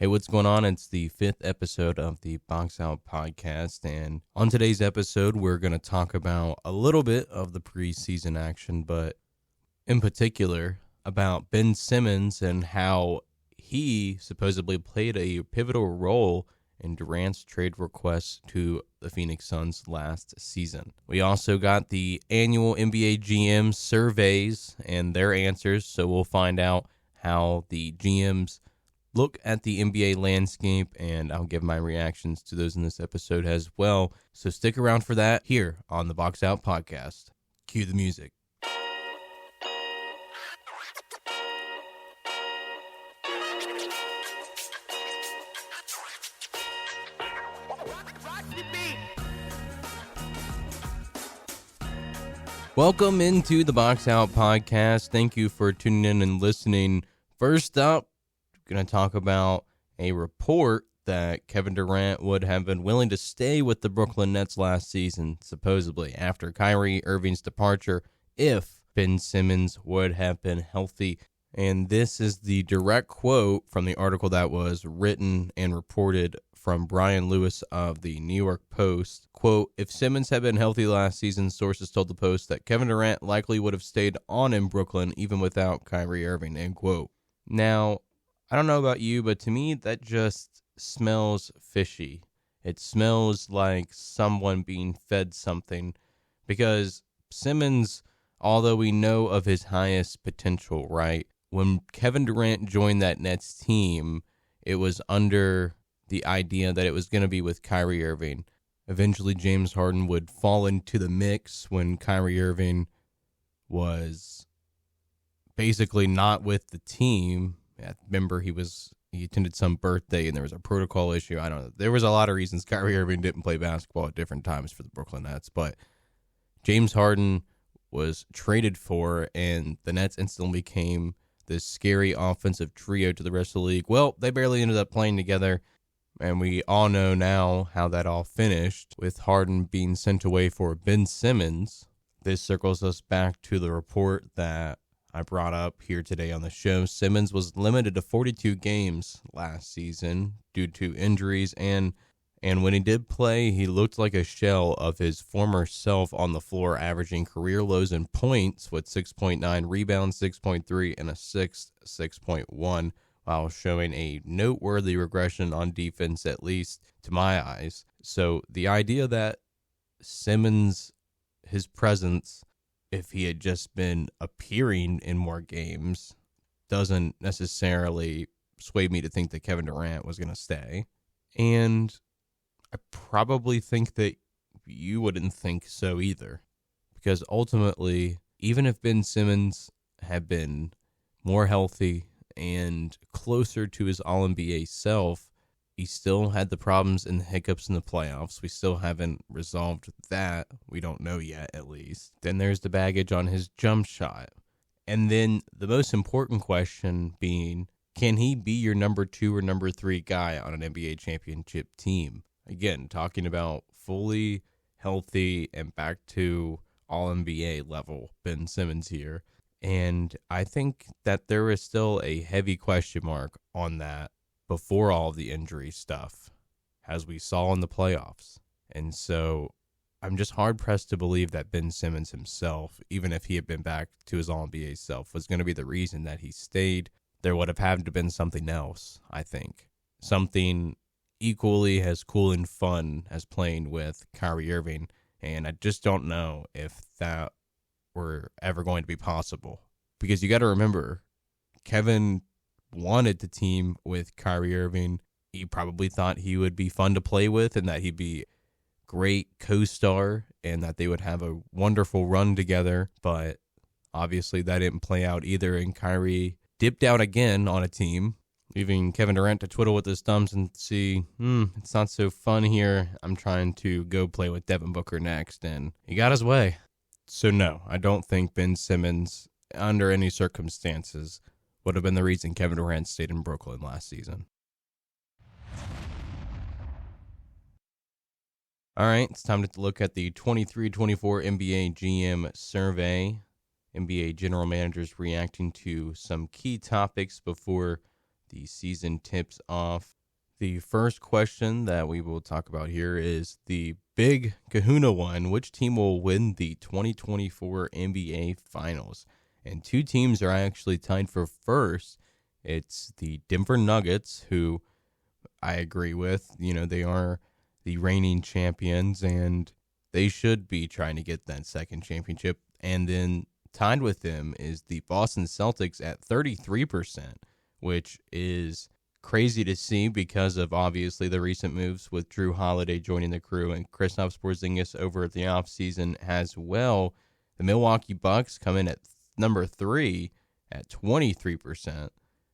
Hey, what's going on? It's the 5th episode of the Box Out Podcast, and on today's episode, we're going to talk about a little bit of the preseason action, but in particular about Ben Simmons and how he supposedly played a pivotal role in Durant's trade request to the Phoenix Suns last season. We also got the annual NBA GM surveys and their answers, so we'll find out how the GMs look at the NBA landscape, and I'll give my reactions to those in this episode as well. So stick around for that here on the Box Out Podcast. Cue the music. Welcome into the Box Out Podcast. Thank you for tuning in and listening. First up, going to talk about a report that Kevin Durant would have been willing to stay with the Brooklyn Nets last season, supposedly, after Kyrie Irving's departure, if Ben Simmons would have been healthy. And this is the direct quote from the article that was written and reported from Brian Lewis of the New York Post. Quote, if Simmons had been healthy last season, sources told the Post that Kevin Durant likely would have stayed on in Brooklyn even without Kyrie Irving, end quote. Now, I don't know about you, but to me, that just smells fishy. It smells like someone being fed something, because Simmons, although we know of his highest potential, right? When Kevin Durant joined that Nets team, it was under the idea that it was going to be with Kyrie Irving. Eventually, James Harden would fall into the mix when Kyrie Irving was basically not with the team. I remember he attended some birthday and there was a protocol issue. I don't know. There was a lot of reasons Kyrie Irving didn't play basketball at different times for the Brooklyn Nets, but James Harden was traded for, and the Nets instantly became this scary offensive trio to the rest of the league. Well, they barely ended up playing together, and we all know now how that all finished, with Harden being sent away for Ben Simmons. This circles us back to the report that I brought up here today on the show. Simmons was limited to 42 games last season due to injuries, and when he did play, he looked like a shell of his former self on the floor, averaging career lows in points with 6.9, rebounds 6.3, and assists 6.1, while showing a noteworthy regression on defense, at least to my eyes. So the idea that Simmons, his presence, if he had just been appearing in more games, doesn't necessarily sway me to think that Kevin Durant was going to stay. And I probably think that you wouldn't think so either. Because ultimately, even if Ben Simmons had been more healthy and closer to his All-NBA self, he still had the problems and the hiccups in the playoffs. We still haven't resolved that. We don't know yet, at least. Then there's the baggage on his jump shot. And then the most important question being, can he be your number 2 or number 3 guy on an NBA championship team? Again, talking about fully healthy and back to All-NBA level Ben Simmons here. And I think that there is still a heavy question mark on that before all of the injury stuff, as we saw in the playoffs. And so I'm just hard-pressed to believe that Ben Simmons himself, even if he had been back to his All-NBA self, was going to be the reason that he stayed. There would have had to have been something else, I think. Something equally as cool and fun as playing with Kyrie Irving. And I just don't know if that were ever going to be possible. Because you got to remember, Kevin wanted to team with Kyrie Irving. He probably thought he would be fun to play with and that he'd be great co-star and that they would have a wonderful run together. But obviously that didn't play out either, and Kyrie dipped out again on a team, leaving Kevin Durant to twiddle with his thumbs and see, it's not so fun here. I'm trying to go play with Devin Booker next, and he got his way. So no, I don't think Ben Simmons, under any circumstances, would have been the reason Kevin Durant stayed in Brooklyn last season. All right, it's time to look at the 23-24 NBA GM survey. NBA general managers reacting to some key topics before the season tips off. The first question that we will talk about here is the big kahuna one. Which team will win the 2024 NBA Finals? And two teams are actually tied for first. It's the Denver Nuggets, who I agree with. They are the reigning champions, and they should be trying to get that second championship. And then tied with them is the Boston Celtics at 33%, which is crazy to see because of obviously the recent moves with Drew Holiday joining the crew and Kristaps Porzingis over the offseason as well. The Milwaukee Bucks come in at number 3 at 23%.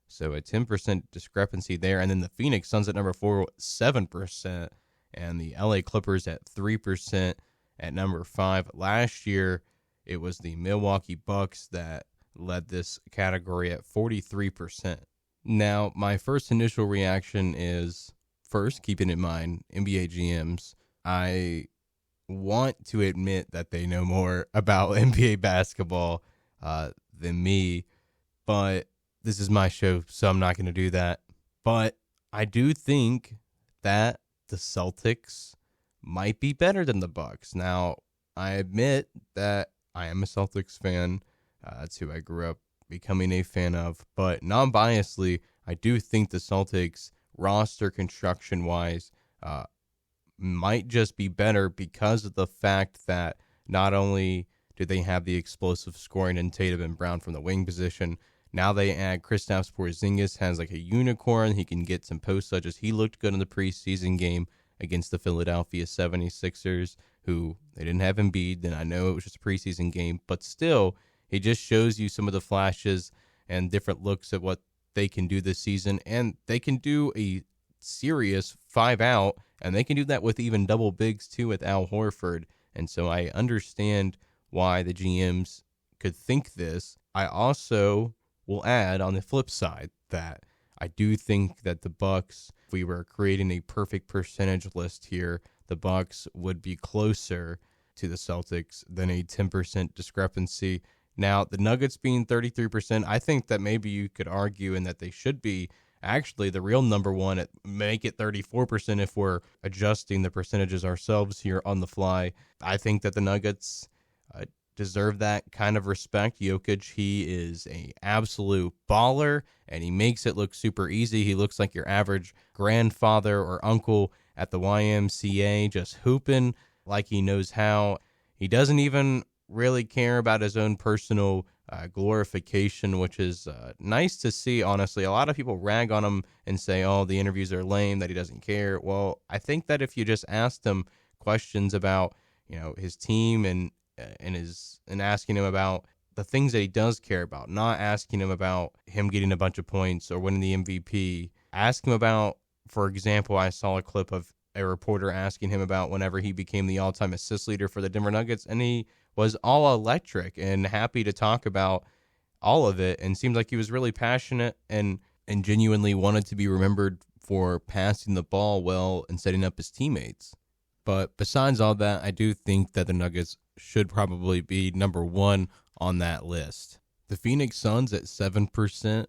So a 10% discrepancy there. And then the Phoenix Suns at number 4, 7%. And the LA Clippers at 3% at number 5. Last year, it was the Milwaukee Bucks that led this category at 43%. Now, my first initial reaction is, first, keeping in mind, NBA GMs, I want to admit that they know more about NBA basketball than me, but this is my show, so I'm not going to do that. But I do think that the Celtics might be better than the Bucks. Now, I admit that I am a Celtics fan. That's who I grew up becoming a fan of. But non-biasedly, I do think the Celtics roster construction-wise might just be better because of the fact that not only do they have the explosive scoring in Tatum and Brown from the wing position, now they add Kristaps Porzingis, has like a unicorn. He can get some post touches. He looked good in the preseason game against the Philadelphia 76ers, who they didn't have Embiid. And I know it was just a preseason game, but still, he just shows you some of the flashes and different looks at what they can do this season. And they can do a serious 5-out, and they can do that with even double bigs too with Al Horford. And so I understand why the GMs could think this. I also will add on the flip side that I do think that the Bucks, if we were creating a perfect percentage list here, the Bucks would be closer to the Celtics than a 10% discrepancy. Now, the Nuggets being 33%, I think that maybe you could argue and that they should be actually the real number one, make it 34% if we're adjusting the percentages ourselves here on the fly. I think that the Nuggets deserve that kind of respect. Jokic, he is a absolute baller, and he makes it look super easy. He looks like your average grandfather or uncle at the YMCA, just hooping like he knows how. He doesn't even really care about his own personal glorification, which is nice to see, honestly. A lot of people rag on him and say, oh, the interviews are lame, that he doesn't care. Well, I think that if you just asked him questions about, his team and asking him about the things that he does care about, not asking him about him getting a bunch of points or winning the MVP, ask him about, for example, I saw a clip of a reporter asking him about whenever he became the all-time assist leader for the Denver Nuggets, and he was all electric and happy to talk about all of it, and seemed like he was really passionate and genuinely wanted to be remembered for passing the ball well and setting up his teammates. But besides all that, I do think that the Nuggets should probably be number one on that list. The Phoenix Suns at 7%,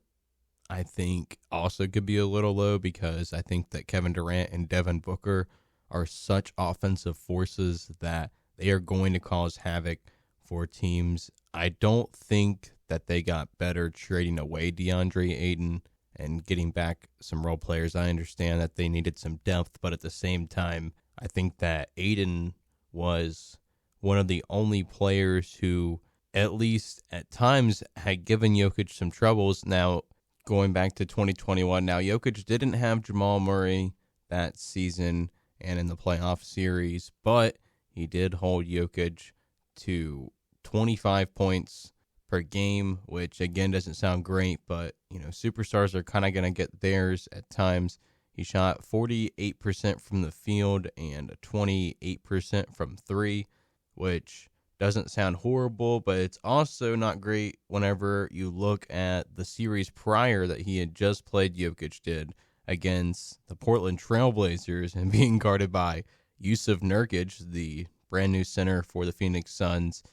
I think also could be a little low because I think that Kevin Durant and Devin Booker are such offensive forces that they are going to cause havoc for teams. I don't think that they got better trading away DeAndre Ayton and getting back some role players. I understand that they needed some depth, but at the same time, I think that Ayton was one of the only players who, at least at times, had given Jokic some troubles. Now, going back to 2021, now Jokic didn't have Jamal Murray that season and in the playoff series, but he did hold Jokic to 25 points per game, which again doesn't sound great, but superstars are kind of going to get theirs at times. He shot 48% from the field and 28% from three, which doesn't sound horrible, but it's also not great whenever you look at the series prior that he had just played, Jokic did, against the Portland Trailblazers and being guarded by Yusuf Nurkic, the brand new center for the Phoenix Suns.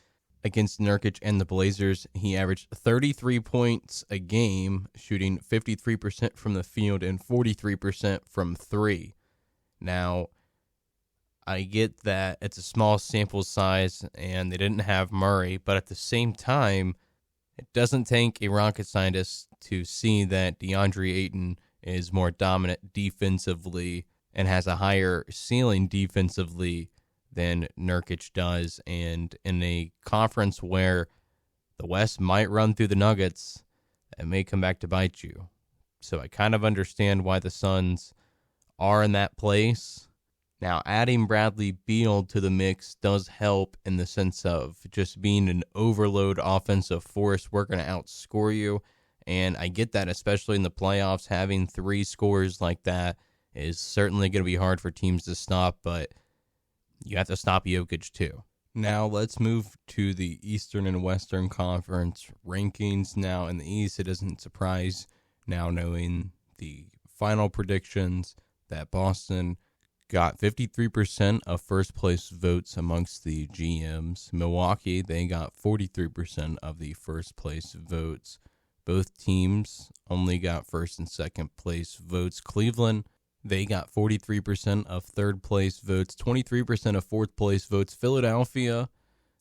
against Nurkic and the Blazers. He averaged 33 points a game, shooting 53% from the field and 43% from three. Now, I get that it's a small sample size and they didn't have Murray, but at the same time, it doesn't take a rocket scientist to see that DeAndre Ayton is more dominant defensively and has a higher ceiling defensively than Nurkic does. And in a conference where the West might run through the Nuggets, it may come back to bite you. So I kind of understand why the Suns are in that place. Now, adding Bradley Beal to the mix does help in the sense of just being an overload offensive force. We're going to outscore you. And I get that, especially in the playoffs, having three scorers like that is certainly going to be hard for teams to stop, but you have to stop Jokic too. Now, let's move to the Eastern and Western Conference rankings. Now, in the East, it doesn't surprise now knowing the final predictions that Boston got 53% of first place votes amongst the GMs. Milwaukee, they got 43% of the first place votes. Both teams only got first and second place votes. Cleveland, they got 43% of third place votes, 23% of fourth place votes. Philadelphia,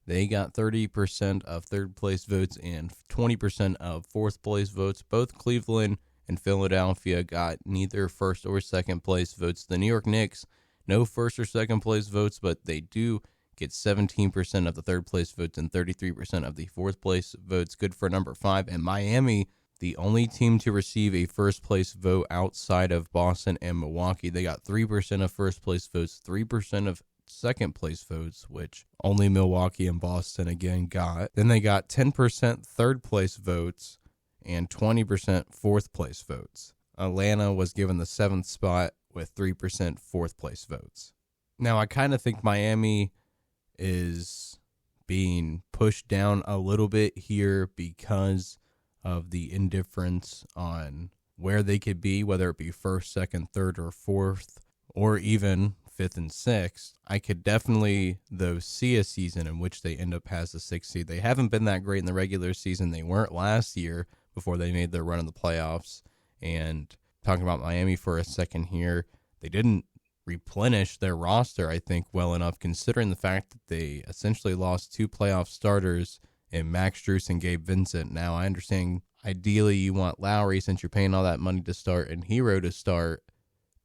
they got 30% of third place votes and 20% of fourth place votes. Both Cleveland and Philadelphia got neither first or second place votes. The New York Knicks, no first or second place votes, but they do get 17% of the third place votes and 33% of the fourth place votes. Good for number 5. And Miami, the only team to receive a first place vote outside of Boston and Milwaukee. They got 3% of first place votes, 3% of second place votes, which only Milwaukee and Boston again got. Then they got 10% third place votes and 20% fourth place votes. Atlanta was given the 7th spot with 3% fourth place votes. Now, I kind of think Miami is being pushed down a little bit here because of the indifference on where they could be, whether it be first, second, third, or fourth, or even fifth and sixth. I could definitely, though, see a season in which they end up as the 6th seed. They haven't been that great in the regular season. They weren't last year before they made their run in the playoffs. And talking about Miami for a second here, they didn't replenish their roster, I think, well enough, considering the fact that they essentially lost 2 playoff starters in Max Strus and Gabe Vincent. Now, I understand ideally you want Lowry since you're paying all that money to start and Hero to start,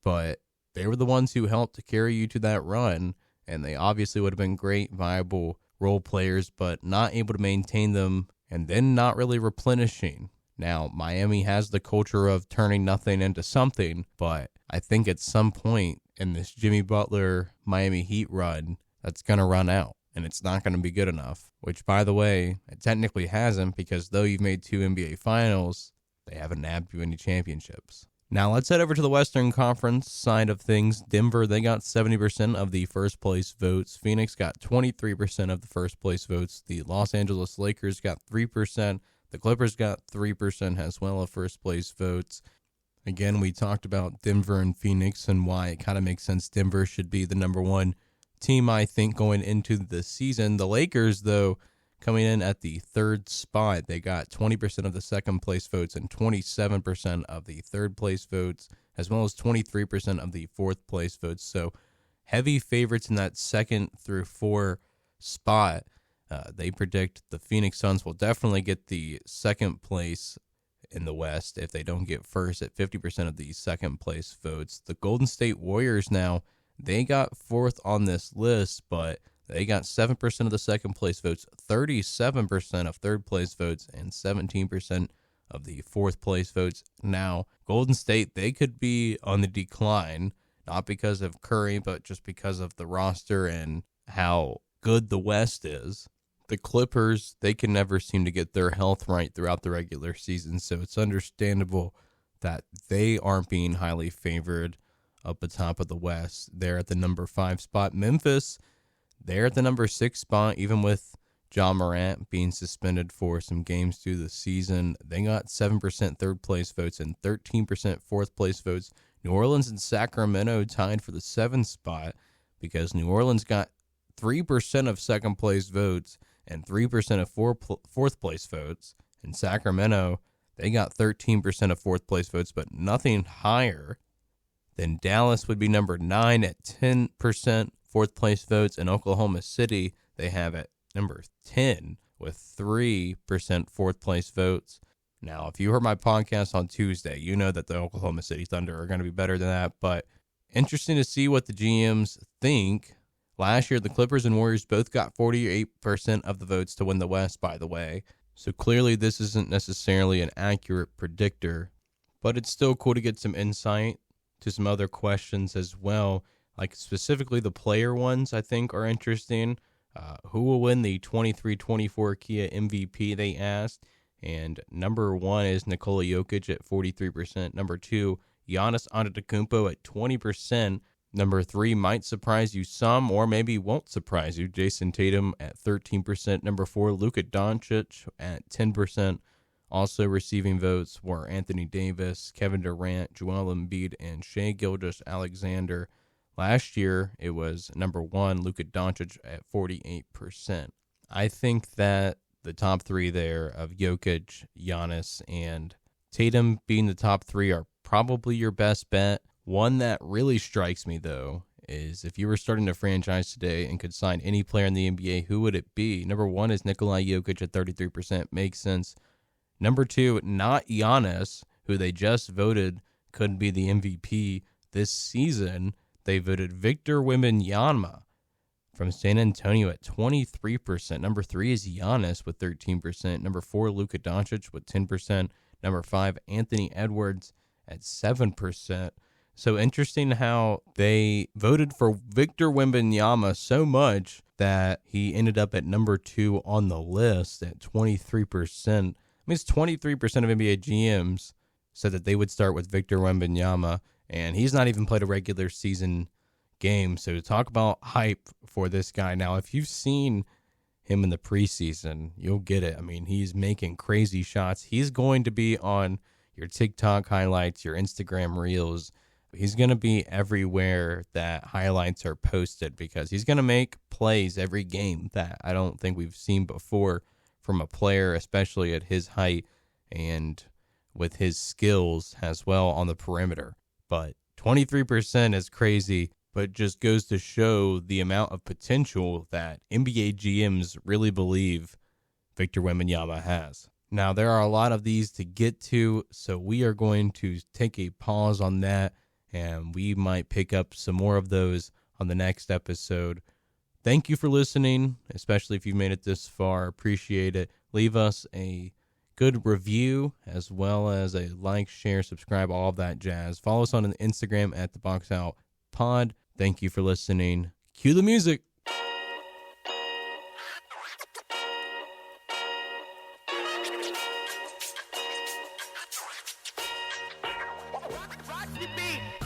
but they were the ones who helped to carry you to that run, and they obviously would have been great, viable role players, but not able to maintain them and then not really replenishing. Now, Miami has the culture of turning nothing into something, but I think at some point in this Jimmy Butler Miami Heat run, that's going to run out, and it's not going to be good enough, which, by the way, it technically hasn't, because though you've made 2 NBA Finals, they haven't nabbed you any championships. Now, let's head over to the Western Conference side of things. Denver, they got 70% of the first place votes. Phoenix got 23% of the first place votes. The Los Angeles Lakers got 3%. The Clippers got 3% as well of first place votes. Again, we talked about Denver and Phoenix and why it kind of makes sense Denver should be the number 1 team, I think, going into the season. The Lakers, though, coming in at the 3rd spot, they got 20% of the second place votes and 27% of the third place votes, as well as 23% of the fourth place votes. So heavy favorites in that 2nd through 4 spot. They predict the Phoenix Suns will definitely get the 2nd place in the West if they don't get first at 50% of the second place votes. The Golden State Warriors now, they got 4th on this list, but they got 7% of the second place votes, 37% of third place votes, and 17% of the fourth place votes. Now, Golden State, they could be on the decline, not because of Curry, but just because of the roster and how good the West is. The Clippers, they can never seem to get their health right throughout the regular season, so it's understandable that they aren't being highly favored up the top of the West. They're at the number 5 spot. Memphis, they're at the number 6 spot, even with Ja Morant being suspended for some games through the season. They got 7% third place votes and 13% fourth place votes. New Orleans and Sacramento tied for the 7th spot because New Orleans got 3% of second place votes and 3% of fourth place votes. In Sacramento, they got 13% of fourth place votes, but nothing higher. Then Dallas would be number 9 at 10% fourth place votes. In Oklahoma City, they have at number 10 with 3% fourth place votes. Now, if you heard my podcast on Tuesday, you know that the Oklahoma City Thunder are going to be better than that, but interesting to see what the GMs think. Last year, the Clippers and Warriors both got 48% of the votes to win the West, by the way. So clearly this isn't necessarily an accurate predictor, but it's still cool to get some insight to some other questions as well. Like specifically the player ones I think are interesting. Who will win the 23-24 Kia MVP, they asked. And number 1 is Nikola Jokic at 43%. Number 2, Giannis Antetokounmpo at 20%. Number 3 might surprise you some, or maybe won't surprise you. Jason Tatum at 13%. Number 4, Luka Doncic at 10%. Also receiving votes were Anthony Davis, Kevin Durant, Joel Embiid, and Shai Gilgeous-Alexander. Last year, it was number 1, Luka Doncic at 48%. I think that the top 3 there of Jokic, Giannis, and Tatum being the top 3 are probably your best bet. One that really strikes me, though, is if you were starting a franchise today and could sign any player in the NBA, who would it be? Number 1 is Nikola Jokic at 33%. Makes sense. Number 2, not Giannis, who they just voted could be the MVP this season. They voted Victor Wembanyama from San Antonio at 23%. Number 3 is Giannis with 13%. Number 4, Luka Doncic with 10%. Number 5, Anthony Edwards at 7%. So interesting how they voted for Victor Wembanyama so much that he ended up at number 2 on the list at 23%. I mean, it's 23% of NBA GMs said that they would start with Victor Wembanyama, and he's not even played a regular season game. So to talk about hype for this guy. Now, if you've seen him in the preseason, you'll get it. I mean, he's making crazy shots. He's going to be on your TikTok highlights, your Instagram reels. He's going to be everywhere that highlights are posted because he's going to make plays every game that I don't think we've seen before from a player, especially at his height and with his skills as well on the perimeter. But 23% is crazy, but just goes to show the amount of potential that NBA GMs really believe Victor Wembanyama has. Now, there are a lot of these to get to, so we are going to take a pause on that, and we might pick up some more of those on the next episode. Thank you for listening, especially if you've made it this far. Appreciate it. Leave us a good review, as well as a like, share, subscribe, all of that jazz. Follow us on Instagram at the Box Out Pod. Thank you for listening. Cue the music. Rock the beat.